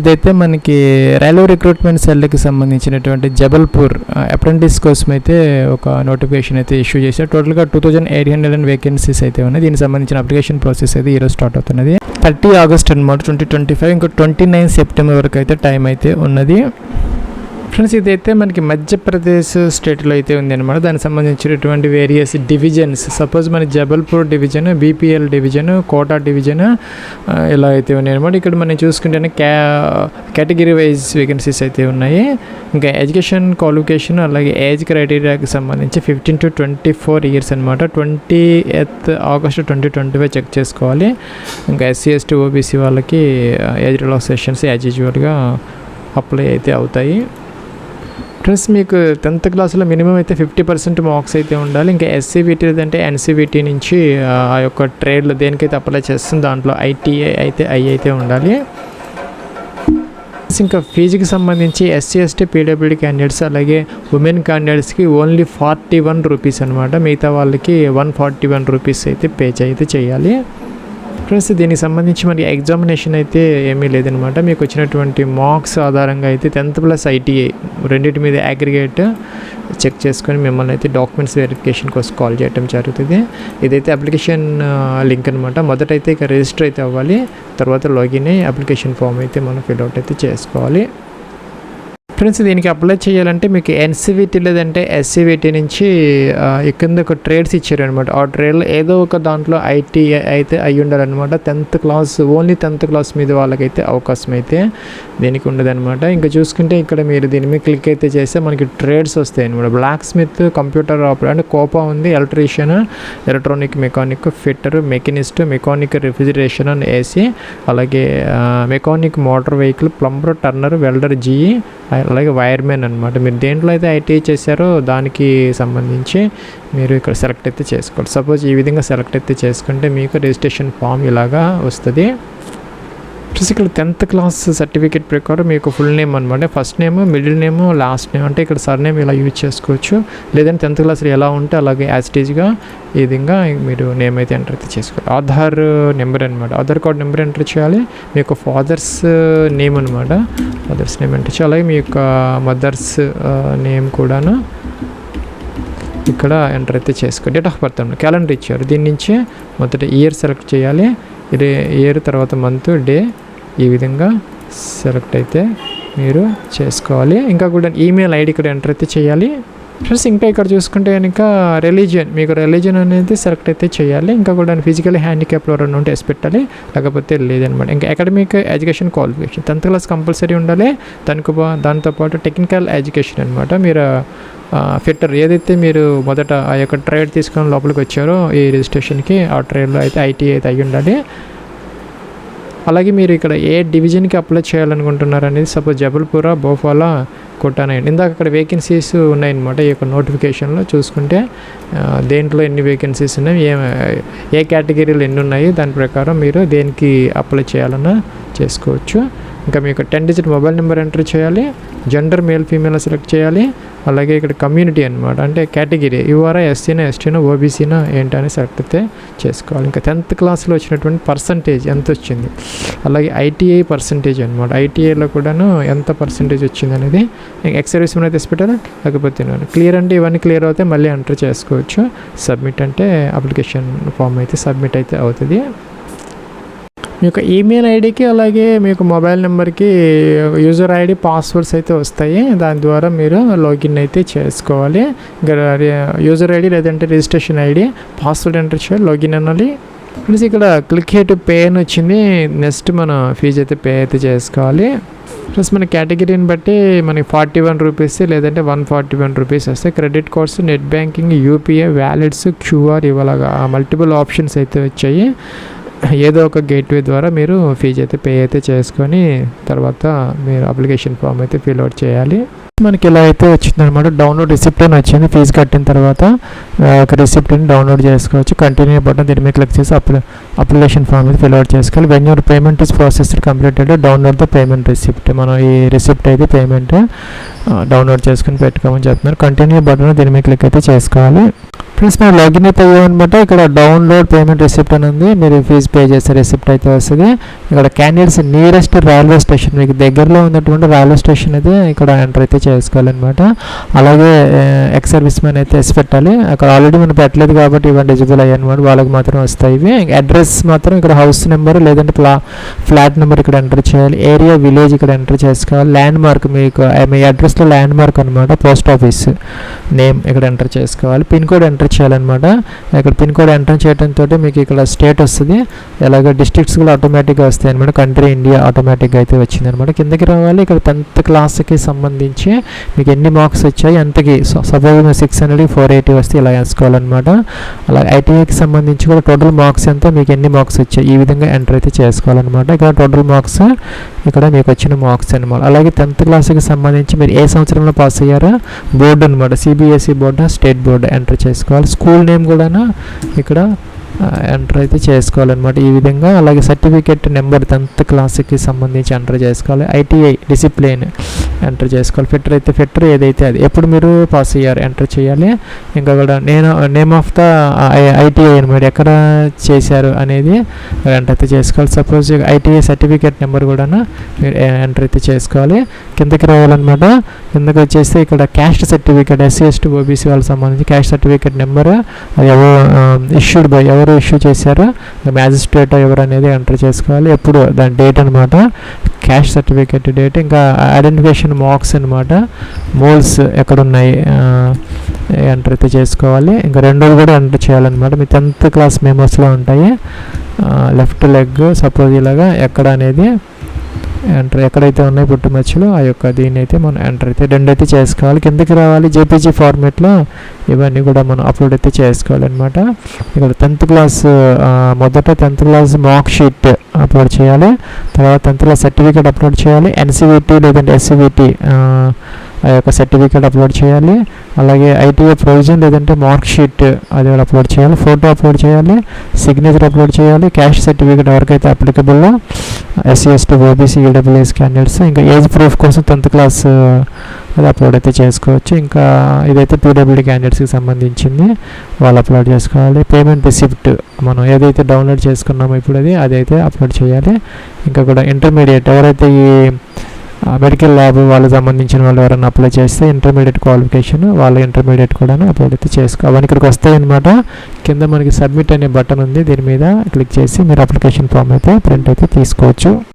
ఇదైతే మనకి railway recruitment సెల్కి సంబంధించినటువంటి జబల్పూర్ అప్రెంటిస్ కోసం అయితే ఒక నోటిఫికేషన్ అయితే ఇష్యూ చేశారు. టోటల్గా 2800 వేకెన్సీస్ అయితే ఉన్నాయి. దీనికి సంబంధించిన అప్లికేషన్ ప్రాసెస్ అయితే ఈరోజు స్టార్ట్ అవుతున్నది. 30 ఆగస్ట్ అనమాట 2025. ఇంకా 29 సెప్టెంబర్ వరకు అయితే టైం అయితే ఉన్నది. ఫ్రెండ్స్, ఇదైతే మనకి మధ్యప్రదేశ్ స్టేట్లో అయితే ఉంది అనమాట. దానికి సంబంధించినటువంటి వేరియస్ డివిజన్స్, సపోజ్ మన Jabalpur division, BPL division, Kota division ఇలా అయితే ఉన్నాయి అనమాట. ఇక్కడ మనం చూసుకుంటేనే కేటగిరీ వైజ్ వేకెన్సీస్ అయితే ఉన్నాయి. ఇంకా ఎడ్యుకేషన్ క్వాలిఫికేషన్ అలాగే ఏజ్ క్రైటీరియాకి సంబంధించి 15 to 24 ఇయర్స్ అనమాట. 20th ఆగస్ట్ 2025 చెక్ చేసుకోవాలి. ఇంకా SC ST OBC వాళ్ళకి ఏజ్ రిలాక్సేషన్స్ యాజ్ యూజువల్గా అప్లై అయితే అవుతాయి. ఫ్రెండ్స్, మీకు 10th క్లాస్లో మినిమం అయితే 50% మార్క్స్ అయితే ఉండాలి. ఇంకా SCVT లేదంటే NCVT నుంచి ఆ యొక్క ట్రేడ్లో దేనికైతే అప్లై చేస్తుంది దాంట్లో ITI అయితే అయితే ఉండాలి. ఇంకా ఫీజుకి సంబంధించి SC ST PWD క్యాండిడేట్స్ అలాగే ఉమెన్ క్యాండిడేట్స్కి ఓన్లీ 41 రూపీస్ అనమాట. మిగతా వాళ్ళకి 141 రూపీస్ అయితే పే అయితే చేయాలి. ఫ్రెండ్స్, దీనికి సంబంధించి మనకి ఎగ్జామినేషన్ అయితే ఏమీ లేదనమాట. మీకు వచ్చినటువంటి మార్క్స్ ఆధారంగా అయితే 10th + ITI రెండింటి మీద అగ్రిగేట్ చెక్ చేసుకొని మిమ్మల్ని అయితే డాక్యుమెంట్స్ వెరిఫికేషన్ కోసం కాల్ చేయడం జరుగుతుంది. ఇదైతే అప్లికేషన్ లింక్ అనమాట. మొదటైతే ఇక రిజిస్టర్ అయితే అవ్వాలి. తర్వాత లాగిన్ అయ్యి అప్లికేషన్ ఫామ్ అయితే మనం ఫిల్అవుట్ అయితే చేసుకోవాలి. ఫ్రెండ్స్, దీనికి అప్లై చేయాలంటే మీకు NCVT లేదంటే SCVT నుంచి కింద ఒక ట్రేడ్స్ ఇచ్చారనమాట. ఆ ట్రేడ్లో ఏదో ఒక దాంట్లో ITI అయితే అయ్యి ఉండాలన్నమాట. 10th class only 10th class మీద వాళ్ళకైతే అవకాశం అయితే దీనికి ఉండదన్నమాట. ఇంకా చూసుకుంటే ఇక్కడ మీరు దీని మీద క్లిక్ అయితే చేస్తే మనకి ట్రేడ్స్ వస్తాయి అనమాట. బ్లాక్ స్మిత్, కంప్యూటర్ ఆపరేటర్ అంటే కోపా ఉంది, electrician, electronic mechanic, fitter, machinist, mechanic refrigeration and AC, అలాగే mechanic motor vehicle, plumber, Turner, welder, GE, అలాగే వైర్మెన్ అనమాట. మీరు దేంట్లో అయితే ITI చేశారో దానికి సంబంధించి మీరు ఇక్కడ సెలెక్ట్ అయితే చేసుకోవాలి. సపోజ్ ఈ విధంగా సెలెక్ట్ అయితే చేసుకుంటే మీకు రిజిస్ట్రేషన్ ఫామ్ ఇలాగా వస్తుంది. ప్లస్ ఇక్కడ 10th క్లాస్ సర్టిఫికేట్ ప్రకారం మీకు ఫుల్ నేమ్ అనమాట. First name, middle name, last name అంటే ఇక్కడ సర్ నేమ్ ఇలా యూజ్ చేసుకోవచ్చు. లేదంటే 10th క్లాస్లో ఎలా ఉంటే అలాగే యాజ్ ఇట్ ఈజ్గా ఈ విధంగా మీరు నేమ్ అయితే ఎంటర్ అయితే చేసుకోవాలి. ఆధార్ నెంబర్ అనమాట. ఆధార్ కార్డ్ నెంబర్ ఎంటర్ చేయాలి. మీ యొక్క ఫాదర్స్ నేమ్ అనమాట. ఫాదర్స్ నేమ్ ఎంటర్ చేయాలి. అలాగే మీ యొక్క మదర్స్ నేమ్ కూడాను ఇక్కడ ఎంటర్ అయితే చేసుకోండి. డేట్ ఆఫ్ బర్త్ అన్నమాట. క్యాలెండర్ ఇచ్చారు. దీని నుంచి మొదట ఇయర్ సెలెక్ట్ చేయాలి. ఇయర్ తర్వాత మంత్, డే ఈ విధంగా సెలెక్ట్ అయితే మీరు చేసుకోవాలి. ఇంకా కూడా ఈమెయిల్ ఐడి ఇక్కడ ఎంటర్ అయితే చేయాలి. ఫ్రెండ్స్, ఇంకా ఇక్కడ చూసుకుంటే కనుక రిలీజియన్, మీకు రిలీజియన్ అనేది సెలెక్ట్ అయితే చేయాలి. ఇంకా కూడా ఫిజికల్ హ్యాండిక్యాప్ ఎవరైనా ఉంటే ఎస్ పెట్టాలి, లేకపోతే లేదనమాట. ఇంకా academic education qualification 10th class compulsory ఉండాలి. దాంతోపాటు టెక్నికల్ ఎడ్యుకేషన్ అనమాట. మీరు ఫిట్టర్ ఏదైతే మీరు మొదట ఆ యొక్క ట్రేడ్ తీసుకొని లోపలికి వచ్చారో ఈ రిజిస్ట్రేషన్కి ఆ ట్రేడ్లో అయితే ITI అయితే అయ్యి ఉండాలి. అలాగే మీరు ఇక్కడ ఏ డివిజన్కి అప్లై చేయాలనుకుంటున్నారు అనేది, సపోజ్ జబల్పూర్, భోపాల్, కోటానా. ఇందాక అక్కడ వేకెన్సీస్ ఉన్నాయన్నమాట. ఈ యొక్క నోటిఫికేషన్లో చూసుకుంటే దేంట్లో ఎన్ని వేకెన్సీస్ ఉన్నాయి, ఏ కేటగిరీలు ఎన్ని ఉన్నాయి, దాని ప్రకారం మీరు దేనికి అప్లై చేయాలన్నా చేసుకోవచ్చు. ఇంకా మీకు 10 digit మొబైల్ నెంబర్ ఎంటర్ చేయాలి. జెండర్ మేల్ ఫీమేల్ సెలెక్ట్ చేయాలి. అలాగే ఇక్కడ కమ్యూనిటీ అనమాట, అంటే కేటగిరీ యువరా, SCనా, STనా, OBCనా ఏంటని సెలెక్ట్ అయితే చేసుకోవాలి. ఇంకా 10th క్లాస్లో వచ్చినటువంటి పర్సంటేజ్ ఎంత వచ్చింది, అలాగే ITI పర్సంటేజ్ అనమాట. ITIలో కూడాను ఎంత పర్సంటేజ్ వచ్చింది అనేది ఎక్స్ సర్వీస్ అయితే పెట్టాలి. లేకపోతే క్లియర్ అంటే ఇవన్నీ క్లియర్ అవుతాయి, మళ్ళీ ఎంటర్ చేసుకోవచ్చు. సబ్మిట్ అంటే అప్లికేషన్ ఫామ్ అయితే సబ్మిట్ అయితే అవుతుంది. మీకు ఈమెయిల్ ఐడికి అలాగే మీకు మొబైల్ నెంబర్కి యూజర్ ఐడి, పాస్వర్డ్స్ అయితే వస్తాయి. దాని ద్వారా మీరు లాగిన్ అయితే చేసుకోవాలి. ఇంకా యూజర్ ఐడి లేదంటే రిజిస్ట్రేషన్ ఐడి, పాస్వర్డ్ ఎంటర్ చేయాలి, లాగిన్ అనాలి. ప్లస్ ఇక్కడ క్లిక్ హే టు పే అని వచ్చింది. నెక్స్ట్ మన ఫీజు అయితే పే అయితే చేసుకోవాలి. ప్లస్ మన కేటగిరీని బట్టి మనకి 41 రూపీస్ లేదంటే 141 రూపీస్ వస్తాయి. Credit cards, net banking, UPI, wallets, QR ఇవ్వలాగా మల్టిపుల్ ఆప్షన్స్ అయితే వచ్చాయి. ఏదో ఒక గేట్వే ద్వారా మీరు ఫీజు అయితే పే అయితే చేసుకొని తర్వాత మీరు అప్లికేషన్ ఫామ్ అయితే ఫిల్అవుట్ చేయాలి. మనకి ఇలా అయితే వచ్చిందనమాట. డౌన్లోడ్ రిసిప్ట్ అని వచ్చింది. ఫీజు కట్టిన తర్వాత ఒక రిసిప్ట్ని డౌన్లోడ్ చేసుకోవచ్చు. కంటిన్యూ బటన్ దీని మీద క్లిక్ చేసి అప్లికేషన్ ఫామ్ అయితే ఫిల్అవుట్ చేసుకోవాలి. When your payment is processed completed download the payment receipt. మనం ఈ రిసిప్ట్ అయితే పేమెంట్ డౌన్లోడ్ చేసుకుని పెట్టుకోమని చెప్తున్నారు. కంటిన్యూ బటన్ దీని మీద క్లిక్ అయితే చేసుకోవాలి. ఫ్రెండ్స్ మనం లాగిన్ అయితే అయ్యామన్నమాట. ఇక్కడ డౌన్లోడ్ పేమెంట్ రిసిప్ట్ అని ఉంది, మీరు ఫీజు పే చేస్తే రిసిప్ట్ అయితే వస్తుంది. ఇక్కడ క్యాండిడేట్స్ నియరెస్ట్ రైల్వే స్టేషన్, మీకు దగ్గరలో ఉన్నటువంటి రైల్వే స్టేషన్ అయితే ఇక్కడ ఎంటర్ అయితే చేసుకోవాలన్నమాట. అలాగే ఎక్స్ సర్వీస్ మ్యాన్ అయితే ఎస్ పెట్టాలి. అక్కడ ఆల్రెడీ మనం పెట్టలేదు కాబట్టి ఇవన్నీ ఎలిజిబుల్ అయ్యాయి అనమాట, వాళ్ళకి మాత్రం వస్తాయి ఇవి. అడ్రస్ మాత్రం ఇక్కడ హౌస్ నెంబర్ లేదంటే ఫ్లాట్ నెంబర్ ఇక్కడ ఎంటర్ చేయాలి. ఏరియా విలేజ్ ఇక్కడ ఎంటర్ చేసుకోవాలి. ల్యాండ్ మార్క్ మీకు మీ అడ్రస్లో ల్యాండ్ మార్క్ అనమాట, పోస్ట్ ఆఫీస్ నేమ్ ఇక్కడ ఎంటర్ చేసుకోవాలి. పిన్ కోడ్ ఎంటర్ చేయాలన్నమాట. ఇక్కడ పిన్ కోడ్ ఎంటర్ చేయడంతో మీకు ఇక్కడ స్టేట్ వస్తుంది, అలాగే డిస్ట్రిక్ట్స్ కూడా ఆటోమేటిక్గా వస్తాయి అనమాట. కంట్రీ ఇండియా ఆటోమేటిక్గా అయితే వచ్చింది అనమాట. కిందకి రావాలి. ఇక్కడ 10th క్లాస్కి సంబంధించి మీకు ఎన్ని మార్క్స్ వచ్చాయి అంతకి, సపోజ్ 600 480 వస్తే ఇలా వేసుకోవాలన్నమాట. అలాగే ఐటీఐకి సంబంధించి కూడా టోటల్ మార్క్స్ ఎంత, మీకు ఎన్ని మార్క్స్ వచ్చాయి ఈ విధంగా ఎంటర్ అయితే చేసుకోవాలన్నమాట. ఇక్కడ టోటల్ మార్క్స్ ఇక్కడ మీకు వచ్చిన మార్క్స్ అనమాట. అలాగే 10th క్లాస్కి సంబంధించి మీరు ఏ సంవత్సరంలో పాస్ అయ్యారో బోర్డు అనమాట, సిబిఎస్ఈ బోర్డా స్టేట్ బోర్డు ఎంటర్ చేసుకోవాలి. స్కూల్ నేమ్ కూడా ఇక్కడ ఎంటర్ అయితే చేసుకోవాలన్నమాట ఈ విధంగా. అలాగే సర్టిఫికేట్ నెంబర్ 10th క్లాస్కి సంబంధించి ఎంటర్ చేసుకోవాలి. ఐటీఐ డిసిప్లిన్ ఎంటర్ చేసుకోవాలి. ఫిట్టర్ అయితే ఫిట్టర్, ఏదైతే అది ఎప్పుడు మీరు పాస్ అయ్యారు ఎంటర్ చేయాలి. ఇంకా కూడా నేమ్ ఆఫ్ ద ఐటీఐ అనమాట, ఎక్కడ చేశారు అనేది ఎంటర్ అయితే చేసుకోవాలి. సపోజ్ ఐటీఐ సర్టిఫికేట్ నెంబర్ కూడా మీరు ఎంటర్ అయితే చేసుకోవాలి. కిందకి రావాలన్నమాట. కిందకి వచ్చేస్తే ఇక్కడ caste certificate SC ST OBC వాళ్ళకి సంబంధించి క్యాస్ట్ సర్టిఫికేట్ నెంబర్, అది ఇష్యూడ్ బై ఎవరు ఇష్యూ చేశారో మ్యాజిస్ట్రేట్ ఎవరు అనేది ఎంటర్ చేసుకోవాలి. ఎప్పుడు దాని డేట్ అనమాట, క్యాష్ సర్టిఫికేట్ డేట్. ఇంకా ఐడెంటిఫికేషన్ మార్క్స్ అనమాట, మోల్స్ ఎక్కడున్నాయి ఎంటర్ అయితే చేసుకోవాలి. ఇంకా రెండోది కూడా ఎంటర్ చేయాలన్నమాట. మీ 10th క్లాస్ మెమోస్లో ఉంటాయి. లెఫ్ట్ లెగ్ సపోజ్ ఇలాగా ఎక్కడ అనేది ఎంటర్, ఎక్కడైతే ఉన్నాయి పుట్టుమచ్చలు ఆ యొక్క దీన్ని అయితే మనం ఎంటర్ అయితే రెండైతే చేసుకోవాలి. కిందకి రావాలి. జేపీజీ ఫార్మేట్లో ఇవన్నీ కూడా మనం అప్లోడ్ అయితే చేసుకోవాలన్నమాట. ఇక్కడ 10th క్లాస్ మొదట 10th class mark sheet upload చేయాలి. తర్వాత 10th క్లాస్ సర్టిఫికేట్ అప్లోడ్ చేయాలి. ఎన్సీవీటీ లేదంటే ఎస్సీవీటీ ఆ యొక్క సర్టిఫికేట్ అప్లోడ్ చేయాలి. అలాగే ఐటీఐ ప్రొవిజన్ లేదంటే మార్క్ షీట్ అది కూడా అప్లోడ్ చేయాలి. ఫోటో అప్లోడ్ చేయాలి. సిగ్నేచర్ అప్లోడ్ చేయాలి. క్యాష్ సర్టిఫికేట్ ఎవరికైతే అప్లికబుల్లో SC ST OBC EWS candidates. ఇంకా ఏజ్ ప్రూఫ్ కోసం 10th క్లాస్ అది అప్లోడ్ అయితే చేసుకోవచ్చు. ఇంకా ఇదైతే పీడబ్ల్యూడీ క్యాండిడేట్స్కి సంబంధించింది, వాళ్ళు అప్లోడ్ చేసుకోవాలి. పేమెంట్ రిసిప్ట్ మనం ఏదైతే డౌన్లోడ్ చేసుకున్నామో ఇప్పుడు అదైతే అప్లోడ్ చేయాలి. ఇంకా కూడా ఇంటర్మీడియట్ ఎవరైతే ఈ మెడికల్ ల్యాబ్ వాళ్ళకి సంబంధించిన వాళ్ళు ఎవరైనా అప్లై చేస్తే ఇంటర్మీడియట్ క్వాలిఫికేషన్ వాళ్ళ ఇంటర్మీడియట్ కూడా అప్లోడ్ అయితే అవన్నీ ఇక్కడికి వస్తాయి అనమాట. కింద మనకి సబ్మిట్ అనే బటన్ ఉంది, దీని మీద క్లిక్ చేసి మీరు అప్లికేషన్ ఫామ్ అయితే ప్రింట్ అయితే తీసుకోవచ్చు.